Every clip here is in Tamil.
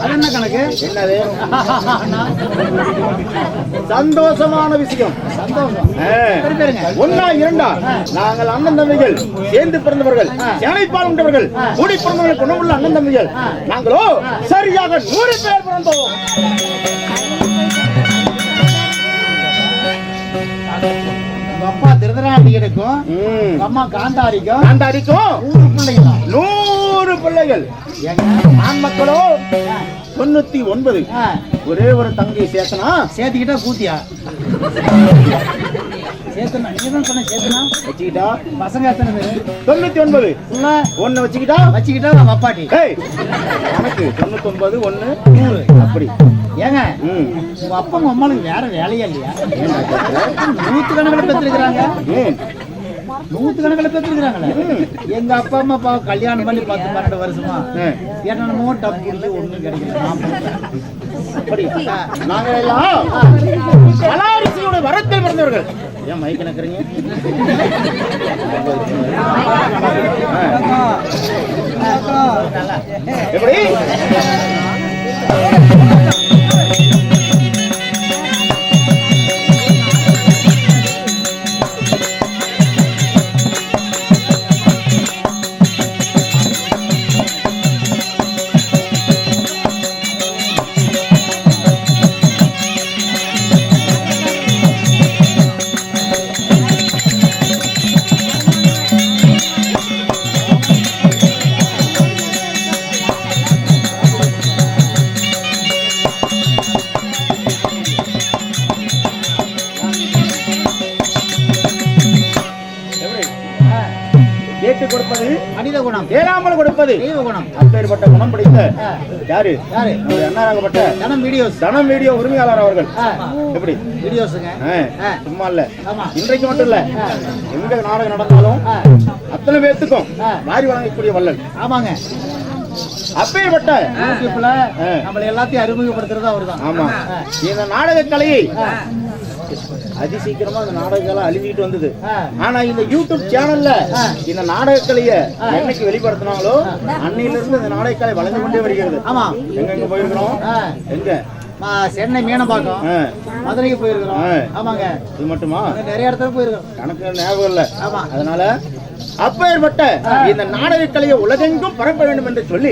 அது என்ன கணக்கு? என்னது? சந்தோஷமான விஷயம். சந்தோஷம். ஒன்னா இரண்டா நாங்கள் அண்ணன் தம்பிகள் சேர்ந்து பிறந்தவர்கள், சேனைப்பால் உண்டவர்கள், கூடி பிறந்தவர்கள், குணமுள்ள அண்ணன் தம்பிகள். நாங்களோ சரியாக 100 பேர் பிறந்தோம். அப்பா திருதராட்டிக்கும் அம்மா காந்தாரிக்கும் 100 பிள்ளைகள். ஆண் மக்களோ 99. ஒரே ஒரு தங்கை சேர்த்தனா சேர்த்துக்கிட்டா கூத்தியா சேர்த்தனா? நீ தான் சொன்ன சேர்த்தனா வச்சுக்கிட்டா பசங்க எத்தனை பேரு? 99. ஒன்னு வச்சுக்கிட்டா நான் அப்பாட்டி எனக்கு 99 1 100 அப்படி. ஏங்க உங்க அப்பா உங்க அம்மாளுக்கு வேற வேலையா இல்லையா? 100 கணக்கில் பெற்றிருக்கிறாங்க. 100 கணக்கில் பெற்றிருக்கிறாங்களே. எங்க அப்பா அம்மா கல்யாணம் பண்ணி 10-12 வருஷமா என்னமோ டப் குடிச்சு ஒண்ணும் கிடைக்கல. அப்படி நாங்க எல்லாம் கலாரிசியோட வரத்தில் பிறந்தவர்கள். ஏன் மைக்க நக்கறீங்க? எப்படி கொடுப்பது மனித குணம், ஏழாமல் கொடுப்பது தெய்வ குணம். அப்பேற்பட்ட குணம் படைத்த யாரு? அண்ணாராகப்பட்ட தனம் வீடியோ உரிமையாளர் அவர்கள். எப்படி வீடியோஸுங்க? சும்மா இல்ல, இன்றைக்கு மட்டும் இல்ல, எங்க நாடகம் நடந்தாலும் அத்தனை பேத்துக்கும் மாறி வழங்கக்கூடிய வள்ளல். ஆமாங்க. அப்பேற்பட்ட நம்மள எல்லாத்தையும் அறிமுகப்படுத்துறது அவர்தான். ஆமா. இந்த நாடக கலையை அதி சீக்கிரமா இந்த நாடகங்களை அழிஞ்சிட்டு வந்தது. ஆனா இந்த யூடியூப் சேனல்ல இந்த நாடகக்கலைய என்னைக்கு வெளிப்படுத்தினாங்களோ அன்னையில இருந்து இந்த நாடகக்கலை வளர்ந்து கொண்டே வருகிறது. ஆமா. எங்க போயிருக்கிறோம்? எங்க? சென்னை மீனம்பாக்கம், மதுரைக்கு போயிருக்கிறோம். ஆமாங்க. இது மட்டுமா? நிறைய இடத்துல போயிருக்கோம், கணக்கு ஞாபகம் இல்ல. ஆமா. அதனால அப்பேற்பட்ட இந்த நாடக கலையை உலகெங்கும் பரப்ப வேண்டும் என்று சொல்லி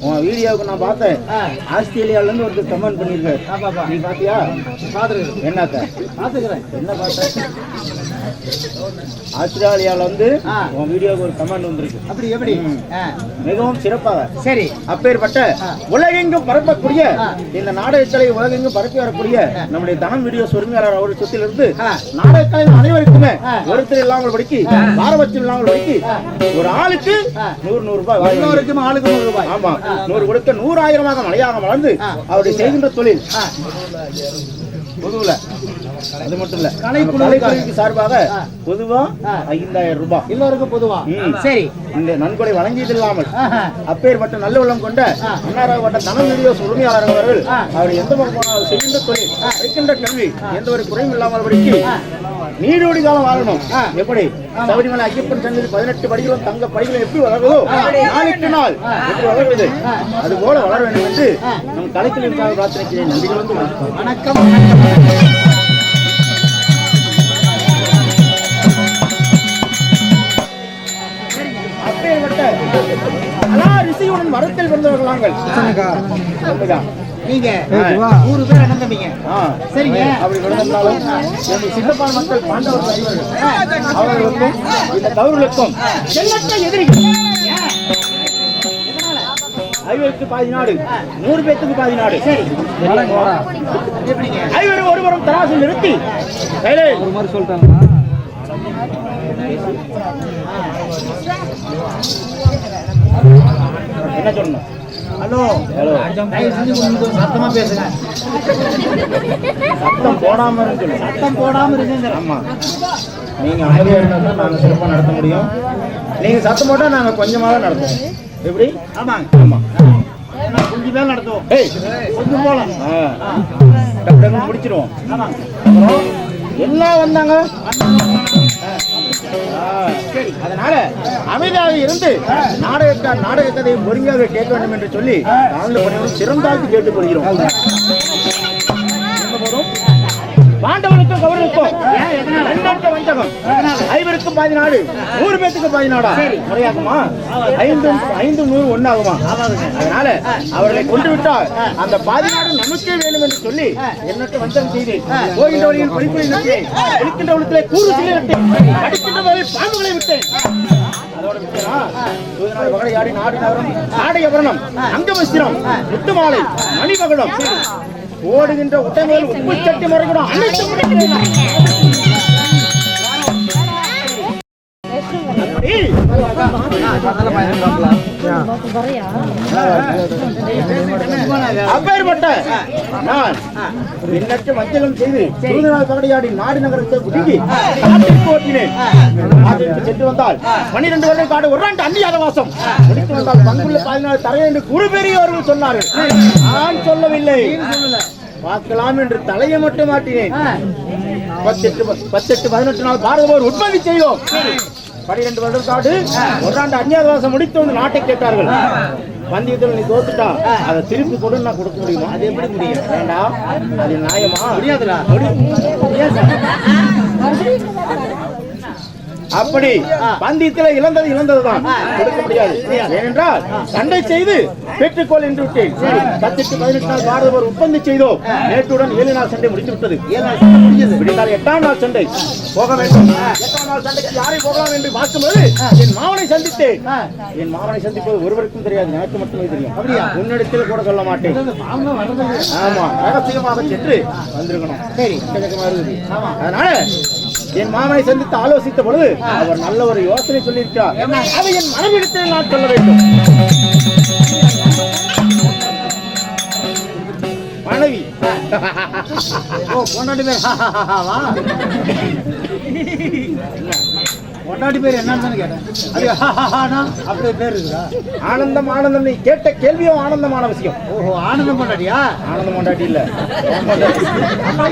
உன் வீடியோவுக்கு நான் பார்த்தேன். ஆஸ்திரேலியால இருந்து ஒருத்தர் கமெண்ட் பண்ணிருக்காரு. நீ பாத்தியா? பாத்துருக்கேன். என்னத்த பாத்துக்கிறேன்? என்ன பார்த்தேன்? ஆஸ்திரேலியால வந்து உன் வீடியோவுக்கு ஒரு கமெண்ட் வந்திருக்கு. அப்படி எப்படி? மிகவும் சிறப்பாக. சரி. அப்பேற்பட்ட உலகெங்கும் பரப்பக்கூடிய இந்த நாடக கலை உலகெங்கும் பரப்பி வரக்கூடிய நம்முடைய தனம் வீடியோ உரிமையாளர் அவருடைய சொத்திலிருந்து நாடக கலை அனைவருக்குமே ஒருத்தர் இல்லாமல் படிக்கு, பாரபட்சம் இல்லாமல் படிக்கு, ஒரு ஆளுக்கு 100 ரூபாய், ஆளுக்கு 100 ரூபாய். ஆமா. 100 கொடுக்க 100,000 மலையாக வளர்ந்து அவருடைய செய்கின்ற தொழில் பொதுவுல. அது மட்டும் இல்ல, கலைக்குழுவிற்கு சார்பாக பொதுவா 5,000 ரூபாய் எல்லோருக்கும் பொதுவா. சரி. இந்த நன்கொடை வழங்கியது இல்லாமல் அப்பேற்பட்ட நல்ல உள்ளம் கொண்ட அண்ணாராகப்பட்ட தனம் வீடியோஸ் உரிமையாளர் அவர்கள் அவர் எந்த பக்கம் செய்கின்ற தொழில், இருக்கின்ற கல்வி எந்த ஒரு குறையும் இல்லாமல் படிக்கு நீடோடி காலம் வாழணும். எப்படி சபரிமலை ஐயப்பன் சன்னதி 18 படிகளும் தங்க படிகளும் எப்படி வளர்வதோ நாளுக்கு நாள் எப்படி வளர்வது அது போல வளர வேண்டும் என்று நம் கலைக்குழுவிற்காக பிரார்த்தனை. நன்றிகள் வந்து வணக்கம். அப்பேற்பட்ட ரிஷியுடன் மரத்தில் பிறந்தவர்கள் நாங்கள். நீங்க 100 பேர் அண்ணன் தம்பிங்க. சரிங்க. அப்படி நடந்தாலும் சின்னப்பால் மக்கள் பாண்டவர் அவர்களுக்கும் இந்த கௌரவர்களுக்கும் எண்ணற்ற எதிரிகள். ஐவருக்கு பாதி நாடு, 100 பேத்துக்கு பாதி நாடு. ஐவரும் ஒருவரும் தராசு நிறுத்தி ஒரு மாதிரி சொல்லிட்டாங்க. என்ன சொல்லணும்? ஹலோ ஹலோ, சத்தமா பேசுங்க. சத்தம் போடாம இருக்கு. சத்தம் போடாம இருக்கு. ஆமா. நீங்க அமைதியா இருந்தா தான் நாங்க சிறப்பா நடத்த முடியும். நீங்க சத்தம் போட்டா நாங்க கொஞ்சமாக நடத்துவோம். எப்படி? ஆமாங்க. ஆமா. கொஞ்சம் மேல நடத்துவோம். கொஞ்சம் போலாம். டக்கு முடிச்சிருவோம். எல்லாம் வந்தாங்க. அதனால அமைதியாக இருந்து நாடக கதையை பொறுமையாக கேட்க வேண்டும் என்று சொல்லி நாங்கள் சிறந்தாழ்த்து கேட்டுக்கொள்கிறோம். பாண்டவனுக்கும் கௌரவனுக்கும் எண்ணற்ற வஞ்சகம். 5 பாதி நாடு, 100 பேத்துக்கு பாதி நாடா முறையாகுமா? 5 100 ஒன்னாகுமா? அதனால அவர்களை கொண்டு விட்டால் அந்த பாதி நாடு நமக்கே வேணும் என்று சொல்லி எண்ணற்ற வஞ்சகம் செய்தேன். போகின்ற வழியில் படிப்புரை நிறுத்தேன், இருக்கின்ற வழியிலே கூறு சிலை விட்டேன், படிக்கின்ற வழியில் பாம்புகளை விட்டேன். அதோட வகையாடி நாடு நகரம் ஆடையபரணம் அங்கவஸ்திரம் முத்துமாலை மணிமகுடம் ஓடுகின்ற உடனேல் உப்பு சட்டி மறைக்கணும் அனைத்து அப்பேற்பட்ட நான் எண்ணற்ற வஞ்சகம் செய்து பகடையாடி நாடு நகரத்தை ஒதுங்கி ஓட்டினேன். சென்று வந்தால் 12 வருடம் காடு ஒரு ஆண்டு அந்நியாத வாசம் முடித்து வந்தால் பங்குள்ள 14 தரை என்று குரு பெரியவர்கள் சொன்னார்கள். நான் சொல்லவில்லை, பார்க்கலாம் என்று தலையை மட்டும் மாட்டினேன். 18 நாள் பாரதபோர் உற்பத்தி செய்தோம். 12 வருடம் காடு ஒரு ஆண்டு அந்நியாதவாசம் முடித்து வந்து நாட்டை கேட்டார்கள். பந்தயத்தில் நீ தோத்துட்டா அதை திருப்பி கொடு, நான் கொடுக்க முடியுமா? அது எப்படி முடியும்? வேண்டாம், அது நியாயமா? முடியாதுடா. அப்படி பந்தயத்தில் இழந்ததுதான் கொடுக்க முடியாது. ஏனென்றால் சண்டை செய்து பெற்றுக்கொள் என்று விட்டேன். 18 நாள் பாரதபோர் ஒப்பந்தம் செய்தோம். நேற்றுடன் 7 நாள் சண்டை முடித்து விட்டது. 7 நாள் சண்டை முடிஞ்சது. விடிந்தால் 8ஆம் நாள் சண்டை போக வேண்டும். 8ஆம் நாள் சண்டைக்கு யாரை போகலாம் என்று பார்க்கும்போது என் மாமனை சந்தித்தேன். என் மாமனை சந்திப்பது ஒருவருக்கும் தெரியாது, எனக்கு மட்டுமே தெரியும். அப்படியா? உன்னிடத்தில் கூட சொல்ல மாட்டேன். ஆமா, ரகசியமாக சென்று வந்திருக்கணும். சரி, அதனால என் மாமனை சந்தித்து ஆலோசித்த பொழுது அவர் நல்ல ஒரு யோசனை சொல்லியிருக்கிறார். அதை என் மனைவிடத்தில் நான் சொல்ல வேண்டும். மனைவி பொண்டாட்டி பேர் என்னன்னு கேட்டேன். அப்படி பேர் இருக்குதா? ஆனந்தம். ஆனந்தம், நீ கேட்ட கேள்வியும் ஆனந்தமான விஷயம். ஓஹோ, ஆனந்தம் பொண்டாட்டியா? ஆனந்தம் பொண்டாட்டி இல்ல.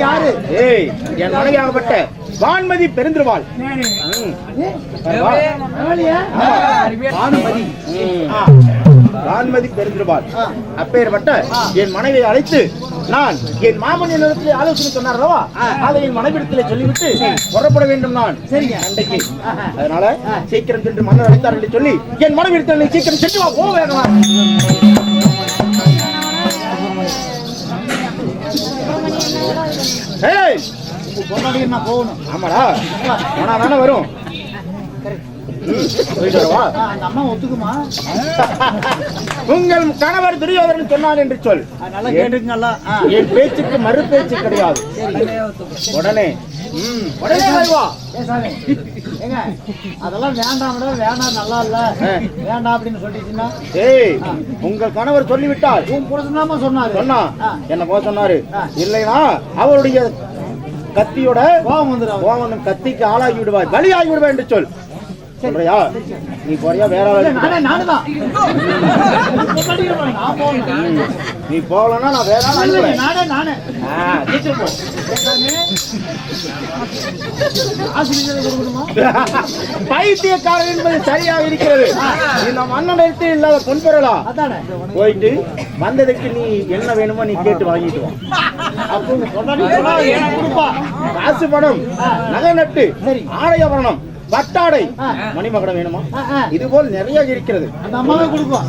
யாரு? ஏய், என் மனைவியாகப்பட்ட வான்மதி பெருந்திருவாள். வான்மதி பெருந்திருவாள். அப்பேற்பட்ட என் மனைவியை அழைத்து நான் என் மாமன் என்னிடத்தில் ஆலோசனை சொன்னாரவா, அதை என் மனைவிடத்திலே சொல்லிவிட்டு புறப்பட வேண்டும் நான் சண்டைக்கு. அதனால சீக்கிரம் சென்று மன்னர் அழைத்தார் என்று சொல்லி என் மனைவிடத்தில் சீக்கிரம் சென்று வா, போ வேகமா. நான் போகணும். ஆமாடா, போனா தானே வரும். அம்மா ஒத்துக்குமா? உங்கள் கணவர் துரியோதனன் சொன்னான் என்று சொல். நல்லா கேட்டுக்குங்களா? என் பேச்சுக்கு மறு பேச்சு கிடையாது. உடனே அதெல்லாம் வேண்டாம், வேண்டாம், நல்லா இல்ல, வேண்டாம் அப்படின்னு சொல்லிட்டீங்கன்னா, ஏய், உங்கள் கணவர் சொல்லிவிட்டால் உன் புருஷனாமா சொன்னா என்ன போக சொன்னாரு இல்லைனா அவருடைய கத்தியோட கோபம் வந்துடும். கத்திக்கு ஆளாகி விடுவாய், பலியாகி விடுவாய் என்று சொல். சொல்றியா? நீ போறியா? வேற நீ போகலன்னா நான் வேற பைத்தியக்காரன் என்பது சரியாக இருக்கிறது. இந்த மன்னனிடத்தில் இல்லாத பொன்பொருளா? போயிட்டு வந்ததுக்கு நீ என்ன வேணுமோ நீ கேட்டு வாங்கிட்டு வா. காசு, பணம், நகை நட்டு, ஆடையபரணம், பட்டாடை, மணிமகுடம் வேணுமா? இது போல் நிறைய இருக்கிறது. அந்த அம்மாவே கொடுப்போம்.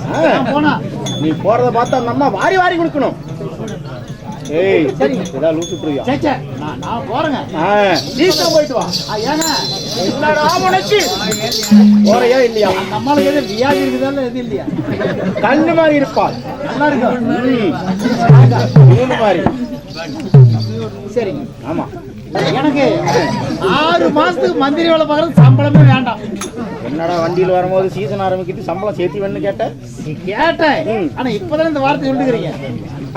நீ போறத பார்த்தா அந்த அம்மா வாரி வாரி கொடுக்கணும். ஏய், சரி, ஏதாவது லூசு புரியா? நான் போறேங்க. சீக்கிரம் போயிட்டு வா. ஏன்னா போறையா இல்லையா? அந்த அம்மாவுக்கு எது வியாதி இருக்குதால எது இல்லையா? கண்ணு மாதிரி இருப்பாள். நல்லா இருக்கும் மாதிரி. சரிங்க. ஆமா, எனக்கு 6 மாசத்துக்கு மந்திரி வேலை பார்க்கறது சம்பளமே வேண்டாம். என்னடா வண்டியில் வரும்போது சீசன் ஆரம்பிக்கிட்டு சம்பளம் சேர்த்து வேணும்னு கேட்டேன். ஆனா இப்பதான் இந்த வார்த்தை சொல்லிக்கிறீங்க.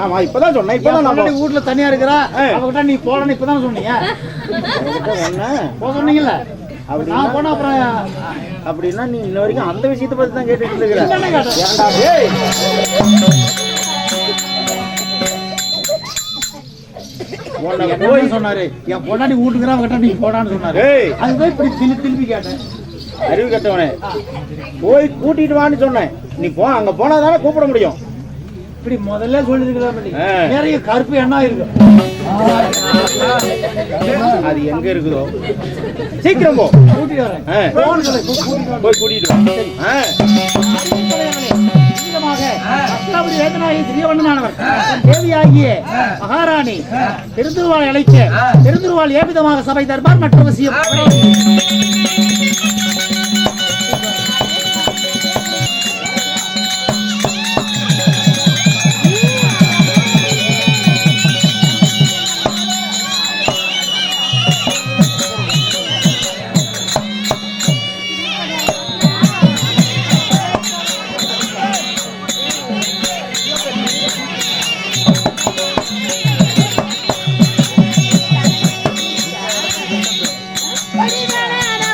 ஆமா, இப்பதான் சொன்னேன். இப்பதான் நான் வீட்டுல தனியா இருக்கிறா, அவகிட்ட நீ போறன்னு இப்பதான் சொன்னீங்க. சொன்னீங்கல்ல, நான் போனா அப்புறம் அப்படின்னா நீ இன்ன வரைக்கும் அந்த விஷயத்தை பத்தி தான் கேட்டுட்டு இருக்கிற. சொன்னாரு என் பொண்டாட்டி வீட்டுக்குறா, அவகிட்ட நீ போடான்னு சொன்னாரு. அது போய் இப்படி திருப்பி கேட்டேன். அறிவு கட்டவனே, போய் கூட்டிட்டு வான்னு சொன்னேன். நீ போ, அங்க போனாதானே கூப்பிட முடியும். இப்படி முதல்ல சொல்லிருக்கலாம். நிறைய கருப்பு எண்ணா இருக்கு. அது எங்க இருக்குதோ சீக்கிரம் போ, கூட்டிட்டு வரேன். போய் கூட்டிட்டு வா. தேவியாகிய மகாராணி திருந்துருவாள் அழைக்க திருந்துருவாள் ஏவிதமாக சபை தர்பார் மற்ற விஷயம். Bye.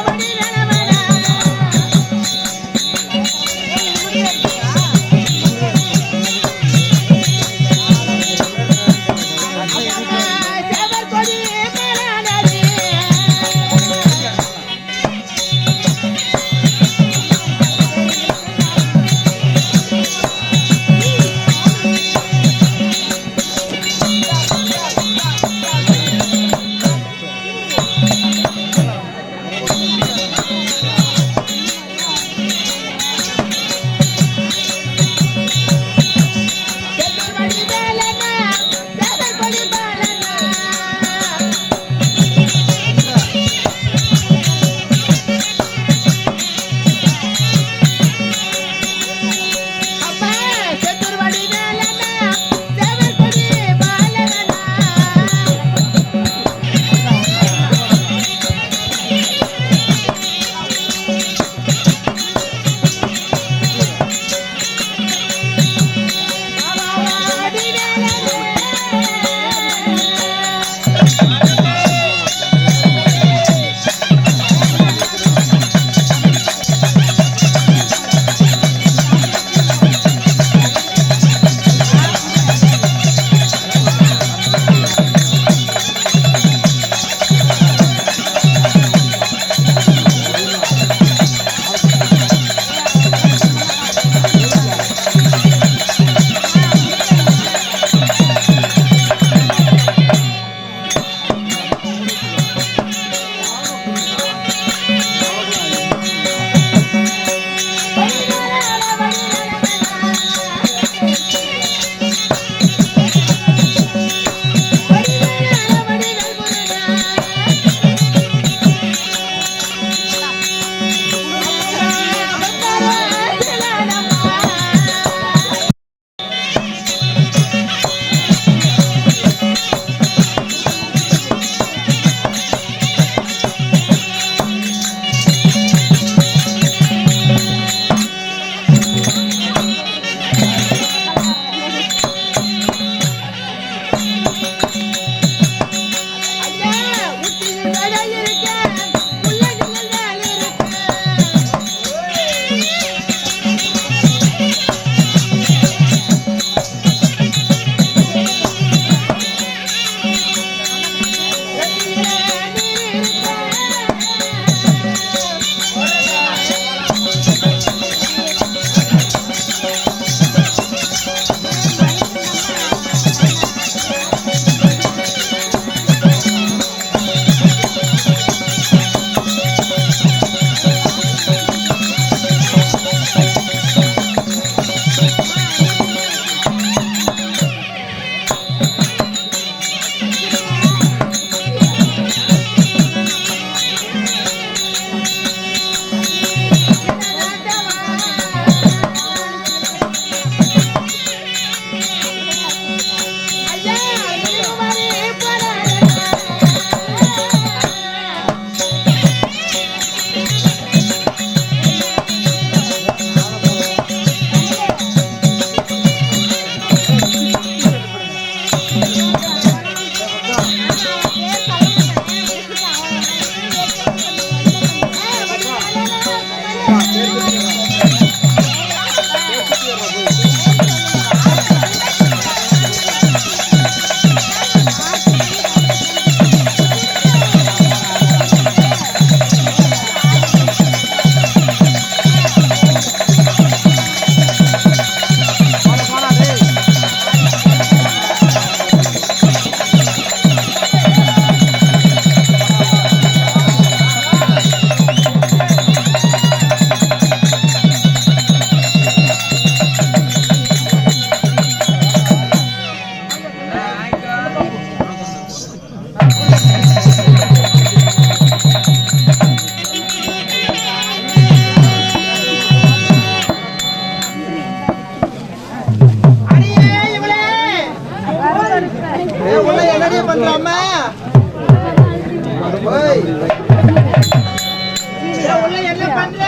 என்ன பண்ற